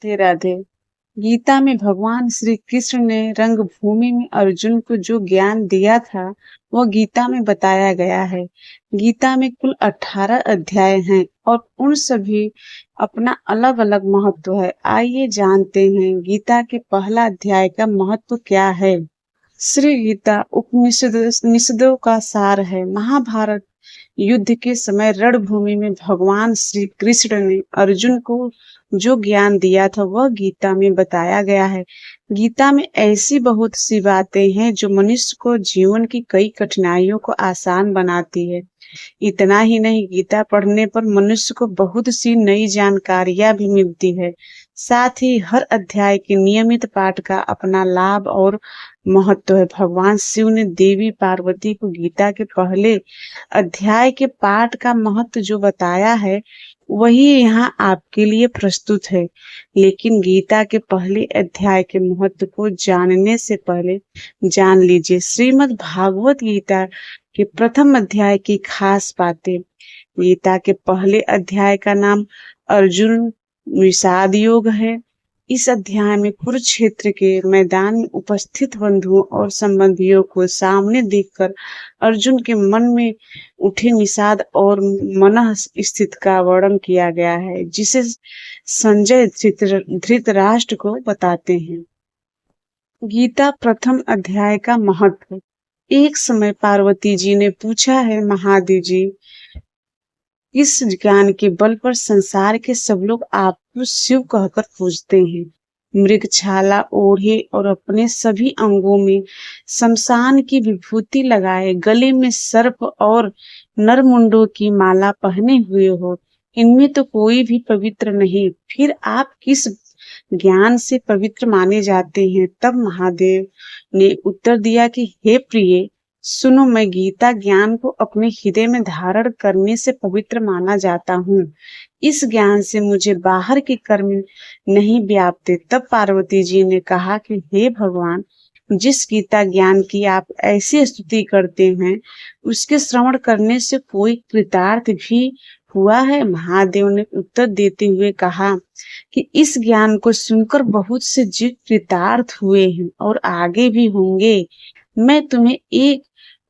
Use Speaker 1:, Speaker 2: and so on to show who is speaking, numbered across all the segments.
Speaker 1: राधे राधे। गीता में भगवान श्री कृष्ण ने रंगभूमि में अर्जुन को जो ज्ञान दिया था, वह गीता में बताया गया है। गीता में कुल 18 अध्याय हैं और उन सभी अपना अलग अलग महत्व है। आइए जानते हैं गीता के पहला अध्याय का महत्व क्या है। श्री गीता उपनिषदों का सार है। महाभारत युद्ध के समय रणभूमि में भगवान श्री कृष्ण ने अर्जुन को जो ज्ञान दिया था वह गीता में बताया गया है। गीता में ऐसी बहुत सी बातें हैं जो मनुष्य को जीवन की कई कठिनाइयों को आसान बनाती है। इतना ही नहीं, गीता पढ़ने पर मनुष्य को बहुत सी नई जानकारियां भी मिलती है। साथ ही हर अध्याय के नियमित पाठ का अपना लाभ और महत्व है। भगवान शिव ने देवी पार्वती को गीता के पहले अध्याय के पाठ का महत्व जो बताया है, वही यहाँ आपके लिए प्रस्तुत है। लेकिन गीता के पहले अध्याय के महत्व को जानने से पहले जान लीजिए श्रीमद् भागवत गीता के प्रथम अध्याय की खास बातें। गीता के पहले अध्याय का नाम अर्जुन विषाद योग है। इस अध्याय में कुरुक्षेत्र के मैदान में उपस्थित बंधुओं और संबंधियों को सामने देखकर अर्जुन के मन में उठे निषाद और मनः स्थिति का वर्णन किया गया है, जिसे संजय धृतराष्ट्र को बताते हैं। गीता प्रथम अध्याय का महत्व। एक समय पार्वती जी ने पूछा है, महादेव जी, इस ज्ञान के बल पर संसार के सब लोग आपको शिव कहकर पूजते हैं। मृगछाला ओढ़े और अपने सभी अंगों में शमशान की विभूति लगाए, गले में सर्प और नरमुंडों की माला पहने हुए हो, इनमें तो कोई भी पवित्र नहीं, फिर आप किस ज्ञान से पवित्र माने जाते हैं। तब महादेव ने उत्तर दिया कि हे प्रिय, सुनो, मैं गीता ज्ञान को अपने हृदय में धारण करने से पवित्र माना जाता हूँ। इस ज्ञान से मुझे बाहर के कर्म नहीं व्यापते। तब पार्वती जी ने कहा कि हे भगवान, जिस गीता ज्ञान की आप ऐसी स्तुति करते हैं, उसके श्रवण करने से कोई कृतार्थ भी हुआ है। महादेव ने उत्तर देते हुए कहा कि इस ज्ञान को सुनकर बहुत से जीव कृतार्थ हुए हैं और आगे भी होंगे। मैं तुम्हें एक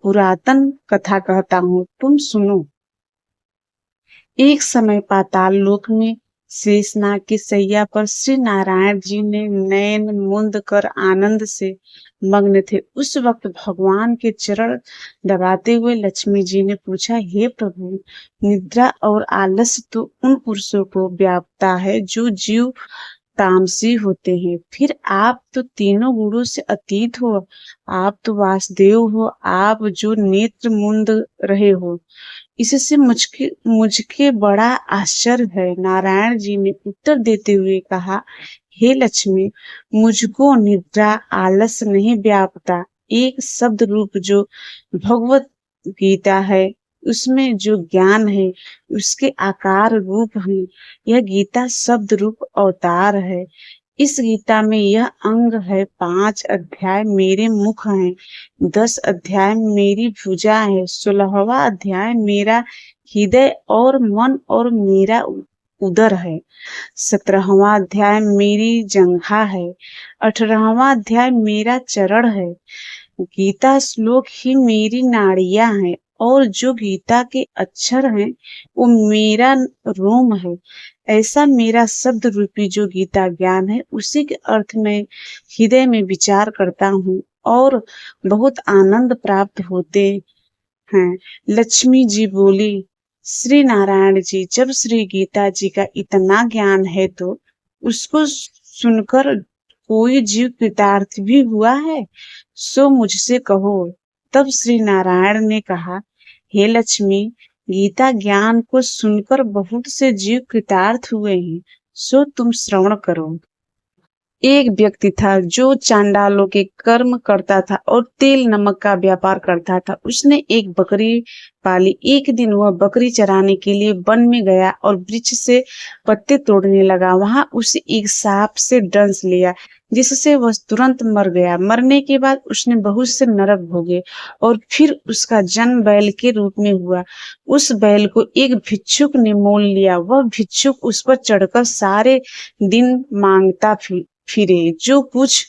Speaker 1: पुरातन कथा कहता हूँ, तुम सुनो। एक समय पाताल लोक में शेषनाग की सैया पर श्री नारायण जी ने नयन मुंद कर आनंद से मग्न थे। उस वक्त भगवान के चरण दबाते हुए लक्ष्मी जी ने पूछा, हे प्रभु, निद्रा और आलस्य तो उन पुरुषों को व्यापता है जो जीव तामसी होते हैं। फिर आप तो तीनों गुणों से अतीत हो, आप तो वासुदेव हो, आप जो नेत्र मुंद रहे हो, इससे मुझके बड़ा आश्चर्य है। नारायण जी ने उत्तर देते हुए कहा, हे लक्ष्मी, मुझको निद्रा आलस्य नहीं व्यापता। एक शब्द रूप जो भगवत गीता है, उसमें जो ज्ञान है उसके आकार रूप है। यह गीता शब्द रूप अवतार है। इस गीता में यह अंग है, 5 अध्याय मेरे मुख हैं, 10 अध्याय मेरी भुजा है, 16वां अध्याय मेरा हृदय और मन और मेरा उदर है, 17वां अध्याय मेरी जंघा है, 18वां अध्याय मेरा चरण है। गीता श्लोक ही मेरी नाड़ियां हैं और जो गीता के अक्षर हैं वो मेरा रोम है। ऐसा मेरा शब्द रूपी जो गीता ज्ञान है, उसी के अर्थ में हृदय में विचार करता हूँ और बहुत आनंद प्राप्त होते हैं। लक्ष्मी जी बोली, श्री नारायण जी, जब श्री गीता जी का इतना ज्ञान है तो उसको सुनकर कोई जीव कृतार्थ भी हुआ है, सो मुझसे कहो। तब श्री नारायण ने कहा, हे लक्ष्मी, गीता ज्ञान को सुनकर बहुत से जीव कृतार्थ हुए हैं, सो तुम श्रवण करो। एक व्यक्ति था जो चांडालों के कर्म करता था और तेल नमक का व्यापार करता था। उसने एक बकरी पाली। एक दिन वह बकरी चराने के लिए वन में गया और वृक्ष से पत्ते तोड़ने लगा। वहां उसे एक सांप से डंस लिया, जिससे वह तुरंत मर गया। मरने के बाद उसने बहुत से नरक भोगे और फिर उसका जन्म बैल के रूप में हुआ। उस बैल को एक भिक्षुक ने मोल लिया। वह भिक्षुक उस पर चढ़कर सारे दिन मांगता फिरे। जो कुछ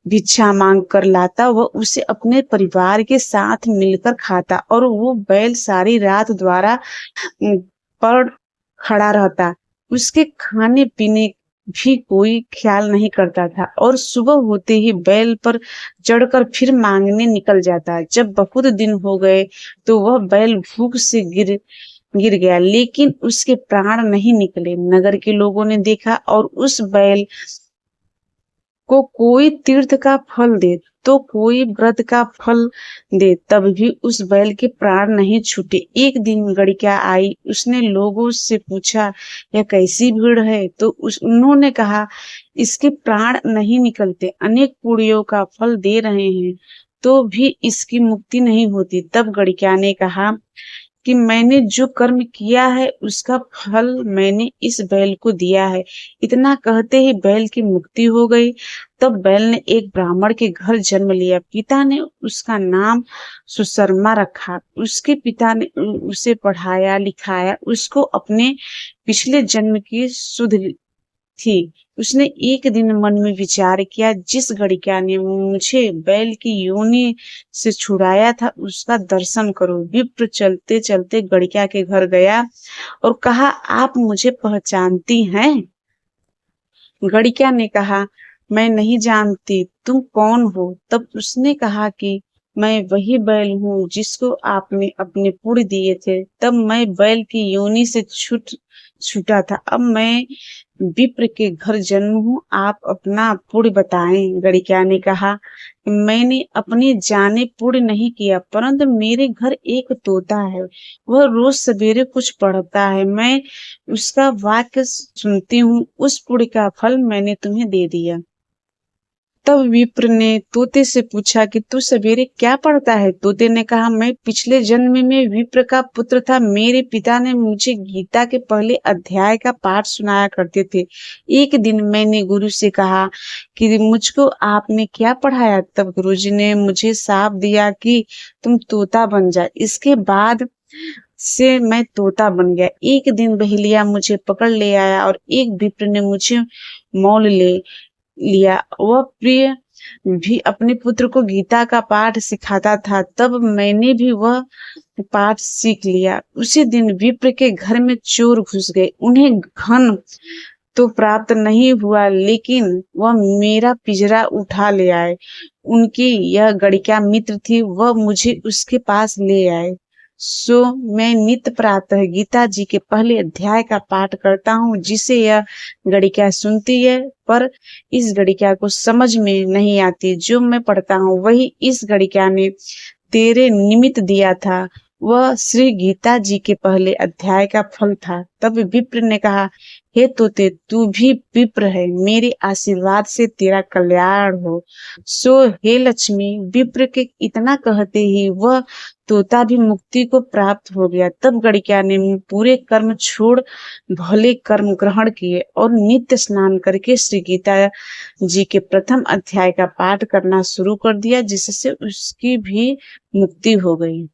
Speaker 1: भिक्षा मांग कर लाता वह उसे अपने परिवार के साथ मिलकर खाता, और वो बैल सारी रात द्वारा पर खड़ा रहता। उसके खाने पीने भी कोई ख्याल नहीं करता था, और सुबह होते ही बैल पर चढ़कर फिर मांगने निकल जाता। जब बहुत दिन हो गए तो वह बैल भूख से गिर गया, लेकिन उसके प्राण नहीं निकले। नगर के लोगों ने देखा और उस बैल को कोई तीर्थ का फल दे तो कोई व्रत का फल दे, तब भी उस बैल के प्राण नहीं छूटे। एक दिन गड़िका आई। उसने लोगों से पूछा, यह कैसी भीड़ है? तो उन्होंने कहा, इसके प्राण नहीं निकलते, अनेक पुण्यों का फल दे रहे हैं तो भी इसकी मुक्ति नहीं होती। तब गड़िका ने कहा कि मैंने जो कर्म किया है उसका फल मैंने इस बैल को दिया है। इतना कहते ही बैल की मुक्ति हो गई। तब बैल ने एक ब्राह्मण के घर जन्म लिया। पिता ने उसका नाम सुशर्मा रखा। उसके पिता ने उसे पढ़ाया लिखाया। उसको अपने पिछले जन्म की सुध थी। उसने एक दिन मन में विचार किया, जिस गड़िका ने मुझे बैल की योनि से छुड़ाया था उसका दर्शन करो। विप्र चलते चलते गड़िका के घर गया और कहा, आप मुझे पहचानती हैं? गड़िका ने कहा, मैं नहीं जानती, तुम कौन हो? तब उसने कहा कि मैं वही बैल हूँ जिसको आपने अपने पुण्य दिए थे। तब मैं बैल की योनि से छूटा था। अब मैं विप्र के घर जन्म हूँ। आप अपना पुण्य बताएं। गड़िका ने कहा, मैंने अपने जाने पुण्य नहीं किया, परंतु मेरे घर एक तोता है। वह रोज सवेरे कुछ पढ़ता है। मैं उसका वाक्य सुनती हूँ। उस पुण्य का फल मैंने तुम्हें दे दिया। तब विप्र ने तोते से पूछा कि तू सवेरे क्या पढ़ता है? तोते ने कहा, मैं पिछले जन्म में विप्र का पुत्र था। मेरे पिता ने मुझे गीता के पहले अध्याय का पाठ सुनाया करते थे। एक दिन मैंने गुरु से कहा कि मुझको आपने क्या पढ़ाया? तब गुरुजी ने मुझे शाप दिया कि तुम तोता बन जा। इसके बाद से मैं तोता बन गया। एक दिन बहेलिया मुझे पकड़ ले आया और एक विप्र ने मुझे मोल लिया। वह प्रिय भी अपने पुत्र को गीता का पाठ सिखाता था। तब मैंने भी वह पाठ सीख लिया। उसी दिन विप्र के घर में चोर घुस गए। उन्हें धन तो प्राप्त नहीं हुआ, लेकिन वह मेरा पिंजरा उठा ले आए। उनकी यह गड़िका मित्र थी। वह मुझे उसके पास ले आए। सो मैं नित्य प्रातः गीता जी के पहले अध्याय का पाठ करता हूँ, जिसे यह गड़िका सुनती है, पर इस गड़िका को समझ में नहीं आती। जो मैं पढ़ता हूँ वही इस गड़िका ने तेरे निमित्त दिया था। वह श्री गीता जी के पहले अध्याय का फल था। तब विप्र ने कहा, हे तोते, तू भी विप्र है, मेरे आशीर्वाद से तेरा कल्याण हो। सो हे लक्ष्मी। विप्र के इतना कहते ही वह तोता भी मुक्ति को प्राप्त हो गया। तब गड़िका ने पूरे कर्म छोड़ भले कर्म ग्रहण किए और नित्य स्नान करके श्री गीता जी के प्रथम अध्याय का पाठ करना शुरू कर दिया, जिससे उसकी भी मुक्ति हो गई।